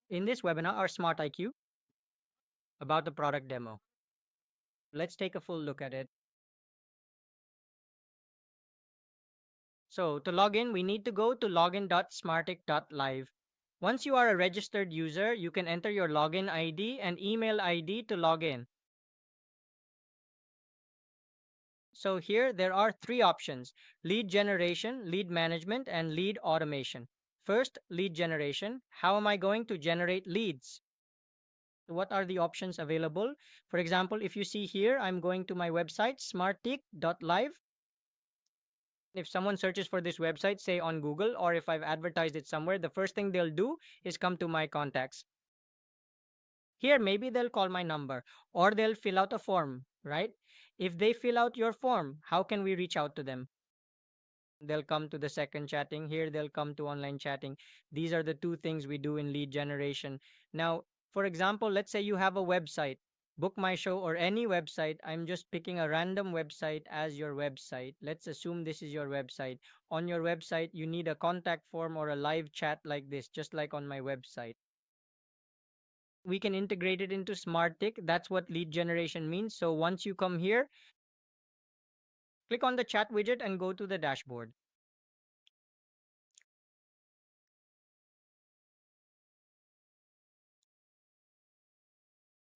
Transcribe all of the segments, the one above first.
In this webinar, our Smart IQ about the product demo. Let's take a full look at it. So to log in, we need to go to login.smartic.live. Once you are a registered user, you can enter your login ID and email ID to log in. So here there are three options: lead generation, lead management, and lead automation. First, lead generation. How am I going to generate leads? What are the options available? For example, if you see here, I'm going to my website, smartic.live. If someone searches for this website, say on Google, or if I've advertised it somewhere, the first thing they'll do is come to my contacts. Here, maybe they'll call my number or they'll fill out a form, right? If they fill out your form, how can we reach out to them? They'll come to the second chatting. Here, they'll come to online chatting. These are the two things we do in lead generation. Now, for example, let's say you have a website, Book My Show or any website. I'm just picking a random website as your website. Let's assume this is your website. On your website, you need a contact form or a live chat like this, just like on my website. We can integrate it into SmartTick. That's what lead generation means. So once you come here, click on the chat widget and go to the dashboard.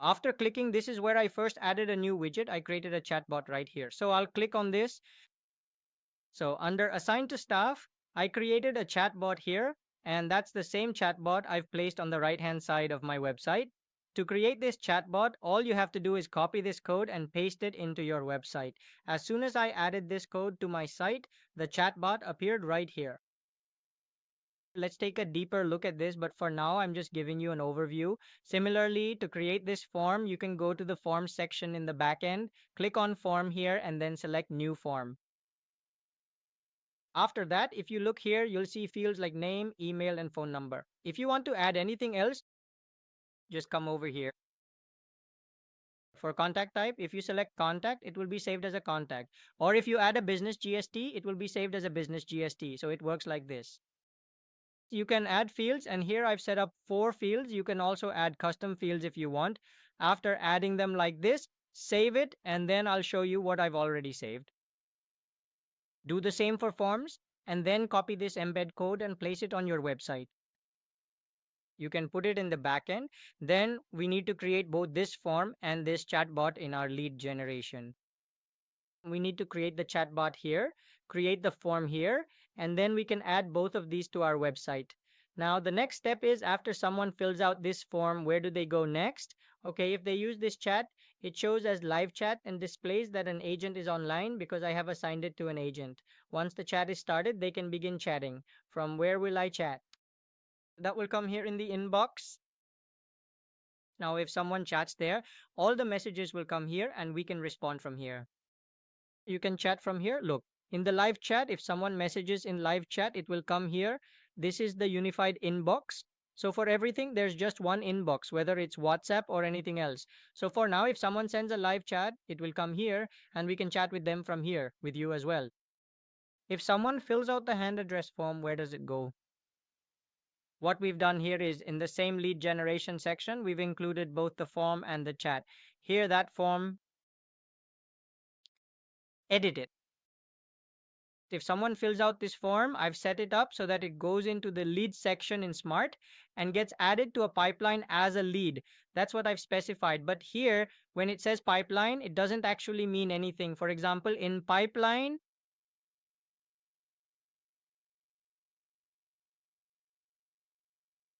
After clicking, this is where I first added a new widget. I created a chatbot right here. So I'll click on this. So under assign to staff, I created a chatbot here, and that's the same chatbot I've placed on the right hand side of my website. To create this chatbot, all you have to do is copy this code and paste it into your website. As soon as I added this code to my site, the chatbot appeared right here. Let's take a deeper look at this, but for now, I'm just giving you an overview. Similarly, to create this form, you can go to the form section in the back end, click on form here, and then select new form. After that, if you look here, you'll see fields like name, email, and phone number. If you want to add anything else, just come over here. For contact type, if you select contact, it will be saved as a contact. Or if you add a business GST, it will be saved as a business GST. So it works like this. You can add fields, and here I've set up 4 fields. You can also add custom fields if you want. After adding them like this, save it, and then I'll show you what I've already saved. Do the same for forms, and then copy this embed code and place it on your website. You can put it in the backend. Then we need to create both this form and this chatbot in our lead generation. We need to create the chatbot here, create the form here, and then we can add both of these to our website. Now, the next step is after someone fills out this form, where do they go next? Okay, if they use this chat, it shows as live chat and displays that an agent is online because I have assigned it to an agent. Once the chat is started, they can begin chatting. From where will I chat? That will come here in the inbox. Now, if someone chats there, all the messages will come here and we can respond from here. You can chat from here. Look, in the live chat, if someone messages in live chat, it will come here. This is the unified inbox. So for everything, there's just one inbox, whether it's WhatsApp or anything else. So for now, if someone sends a live chat, it will come here and we can chat with them from here, with you as well. If someone fills out the hand address form, where does it go? What we've done here is in the same lead generation section, we've included both the form and the chat. Here, that form, edit it. If someone fills out this form, I've set it up so that it goes into the lead section in Smart and gets added to a pipeline as a lead. That's what I've specified. But here, when it says pipeline, it doesn't actually mean anything. For example, in pipeline,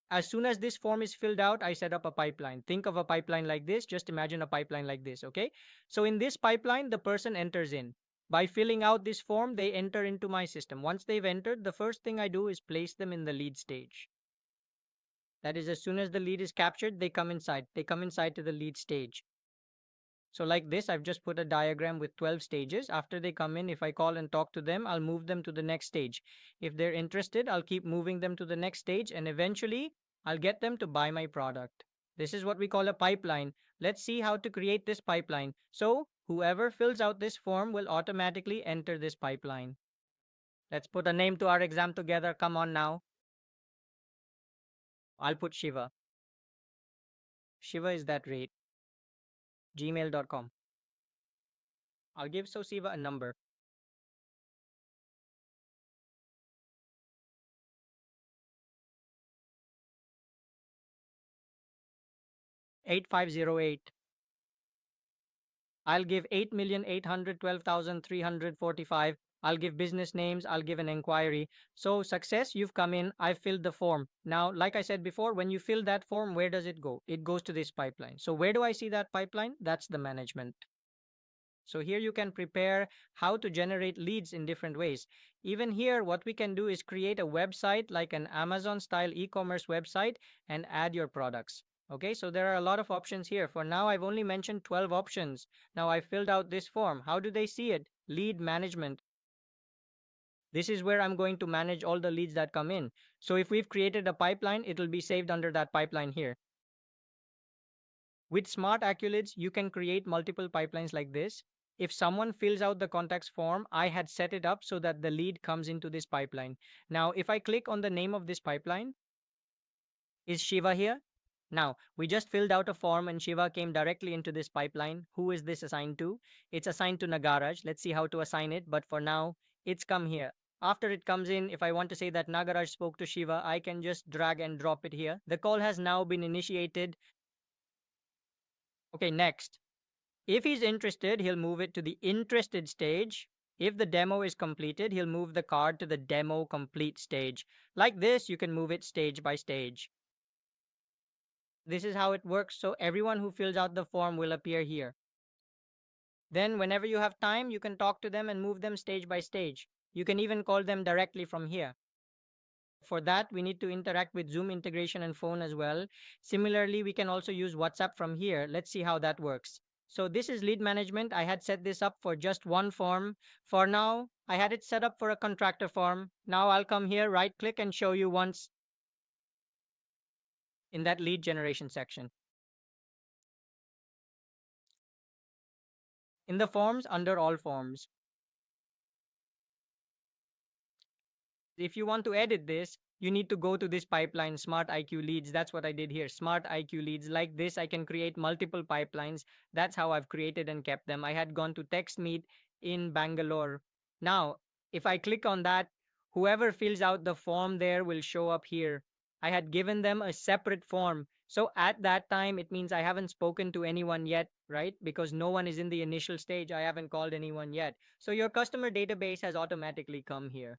as soon as this form is filled out, I set up a pipeline. Think of a pipeline like this. Just imagine a pipeline like this, okay? So in this pipeline, the person enters in. By filling out this form, they enter into my system. Once they've entered, the first thing I do is place them in the lead stage. That is, as soon as the lead is captured, they come inside. They come inside to the lead stage. So like this, I've just put a diagram with 12 stages. After they come in, if I call and talk to them, I'll move them to the next stage. If they're interested, I'll keep moving them to the next stage, and eventually I'll get them to buy my product. This is what we call a pipeline. Let's see how to create this pipeline. So whoever fills out this form will automatically enter this pipeline. Let's put a name to our exam together. Come on now. I'll put Shiva. Shiva is that rate. Gmail.com. I'll give Sosiva a number. 8508. I'll give 8,812,345. I'll give business names. I'll give an inquiry. So success, you've come in. I've filled the form. Now, like I said before, when you fill that form, where does it go? It goes to this pipeline. So where do I see that pipeline? That's the management. So here you can prepare how to generate leads in different ways. Even here, what we can do is create a website like an Amazon style e-commerce website and add your products. Okay, so there are a lot of options here. For now, I've only mentioned 12 options. Now I filled out this form. How do they see it? Lead management. This is where I'm going to manage all the leads that come in. So if we've created a pipeline, it'll be saved under that pipeline here. With Smart AccuLeads, you can create multiple pipelines like this. If someone fills out the contacts form, I had set it up so that the lead comes into this pipeline. Now, if I click on the name of this pipeline, is Shiva here? Now, we just filled out a form and Shiva came directly into this pipeline. Who is this assigned to? It's assigned to Nagaraj. Let's see how to assign it. But for now, it's come here. After it comes in, if I want to say that Nagaraj spoke to Shiva, I can just drag and drop it here. The call has now been initiated. Okay, next. If he's interested, he'll move it to the interested stage. If the demo is completed, he'll move the card to the demo complete stage. Like this, you can move it stage by stage. This is how it works. So everyone who fills out the form will appear here. Then whenever you have time, you can talk to them and move them stage by stage. You can even call them directly from here. For that, we need to interact with Zoom integration and phone as well. Similarly, we can also use WhatsApp from here. Let's see how that works. So this is lead management. I had set this up for just one form. For now, I had it set up for a contractor form. Now I'll come here, right click and show you once in that lead generation section. In the forms, under all forms. If you want to edit this, you need to go to this pipeline, Smart IQ Leads. That's what I did here. Smart IQ Leads. Like this, I can create multiple pipelines. That's how I've created and kept them. I had gone to TextMeet in Bangalore. Now, if I click on that, whoever fills out the form there will show up here. I had given them a separate form. So at that time, it means I haven't spoken to anyone yet, right? Because no one is in the initial stage. I haven't called anyone yet. So your customer database has automatically come here.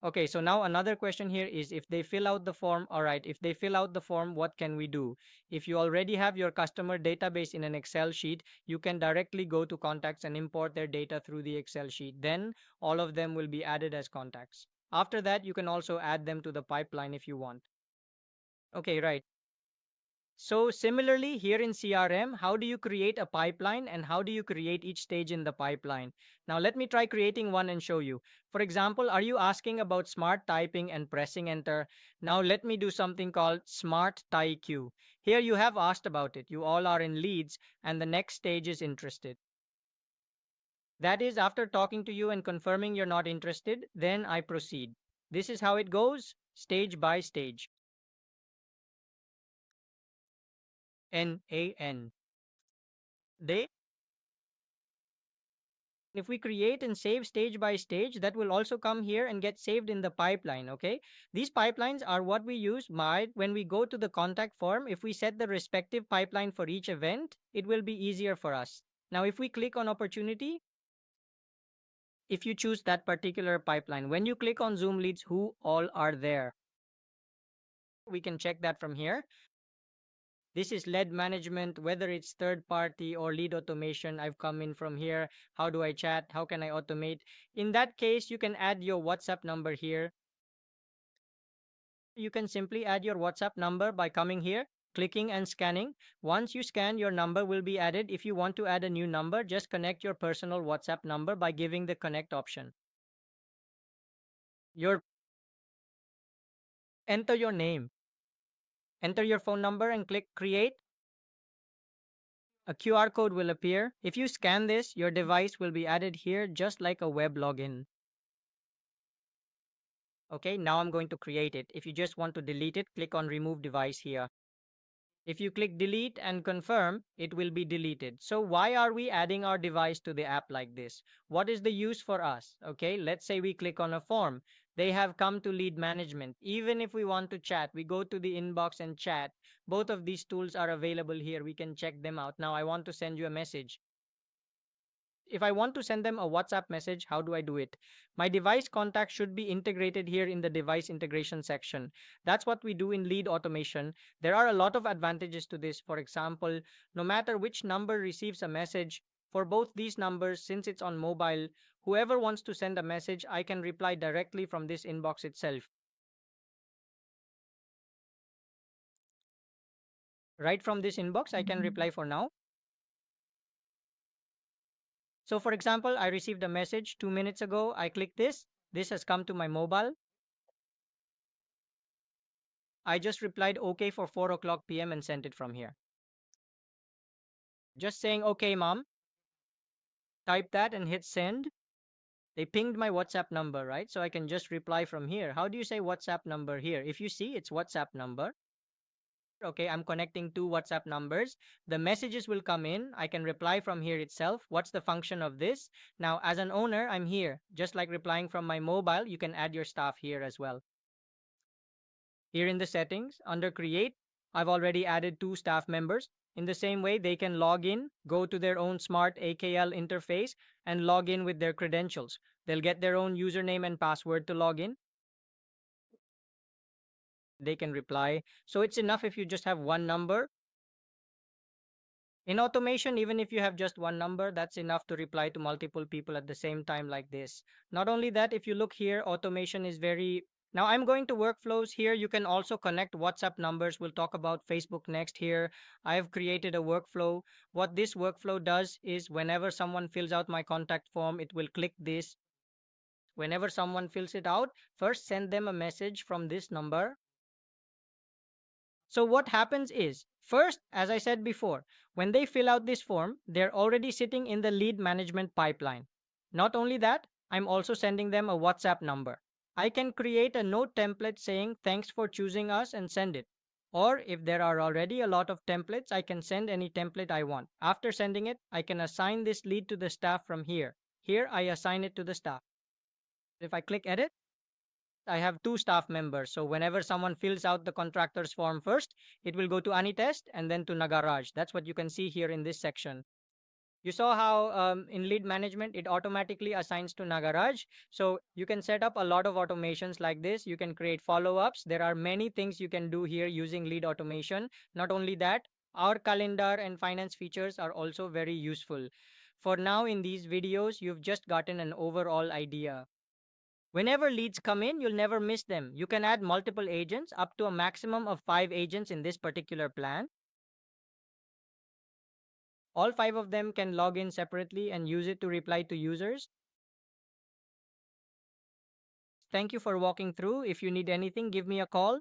Okay, so now another question here is if they fill out the form, all right, if they fill out the form, what can we do? If you already have your customer database in an Excel sheet, you can directly go to contacts and import their data through the Excel sheet. Then all of them will be added as contacts. After that, you can also add them to the pipeline if you want. Okay, right. So similarly, here in CRM, how do you create a pipeline and how do you create each stage in the pipeline? Now let me try creating one and show you. For example, are you asking about smart typing and pressing enter? Now let me do something called smart tie queue. Here you have asked about it. You all are in leads and the next stage is interested. That is after talking to you and confirming you're not interested, then I proceed. This is how it goes, stage by stage. NAN. They if we create and save stage by stage, that will also come here and get saved in the pipeline. Okay, these pipelines are what we use when we go to the contact form. If we set the respective pipeline for each event, it will be easier for us. Now if we click on opportunity, if you choose that particular pipeline, when you click on Zoom leads, who all are there, we can check that from here. This is lead management, whether it's third party or lead automation. I've come in from here. How do I chat? How can I automate? In that case, you can add your WhatsApp number here. You can simply add your WhatsApp number by coming here, clicking and scanning. Once you scan, your number will be added. If you want to add a new number, just connect your personal WhatsApp number by giving the connect option. Your enter your name, enter your phone number and click create. A QR code will appear. If you scan this, your device will be added here just like a web login. Okay, now I'm going to create it. If you just want to delete it, click on remove device here. If you click delete and confirm, it will be deleted. So why are we adding our device to the app like this? What is the use for us? Okay, let's say we click on a form. They have come to lead management. Even if we want to chat, we go to the inbox and chat. Both of these tools are available here. We can check them out. Now I want to send you a message. If I want to send them a WhatsApp message, how do I do it? My device contact should be integrated here in the device integration section. That's what we do in lead automation. There are a lot of advantages to this. For example, no matter which number receives a message, for both these numbers, since it's on mobile, whoever wants to send a message, I can reply directly from this inbox itself. Right from this inbox, I can reply for now. So for example, I received a message 2 minutes ago. I click this. This has come to my mobile. I just replied okay for 4 o'clock p.m. and sent it from here. Just saying okay, mom. Type that and hit send. They pinged my WhatsApp number, right? So I can just reply from here. How do you say WhatsApp number here? If you see, it's WhatsApp number. Okay, I'm connecting two WhatsApp numbers. The messages will come in. I can reply from here itself. What's the function of this? Now, as an owner, I'm here. Just like replying from my mobile, you can add your staff here as well. Here in the settings, under create, I've already added two staff members. In the same way, they can log in, go to their own smart AKL interface, and log in with their credentials. They'll get their own username and password to log in. They can reply. So it's enough if you just have one number. In automation, even if you have just one number, that's enough to reply to multiple people at the same time like this. Not only that, if you look here, automation is very. Now I'm going to workflows here. You can also connect WhatsApp numbers. We'll talk about Facebook next here. I've created a workflow. What this workflow does is whenever someone fills out my contact form, it will click this. Whenever someone fills it out, first send them a message from this number. So what happens is, first, as I said before, when they fill out this form, they're already sitting in the lead management pipeline. Not only that, I'm also sending them a WhatsApp number. I can create a note template saying thanks for choosing us and send it. Or if there are already a lot of templates, I can send any template I want. After sending it, I can assign this lead to the staff from here. Here, I assign it to the staff. If I click edit, I have two staff members. So whenever someone fills out the contractor's form first, it will go to Anitest and then to Nagaraj. That's what you can see here in this section. You saw how in lead management, it automatically assigns to Nagaraj. So you can set up a lot of automations like this. You can create follow-ups. There are many things you can do here using lead automation. Not only that, our calendar and finance features are also very useful. For now, in these videos, you've just gotten an overall idea. Whenever leads come in, you'll never miss them. You can add multiple agents, up to a maximum of 5 agents in this particular plan. All 5 of them can log in separately and use it to reply to users. Thank you for walking through. If you need anything, give me a call.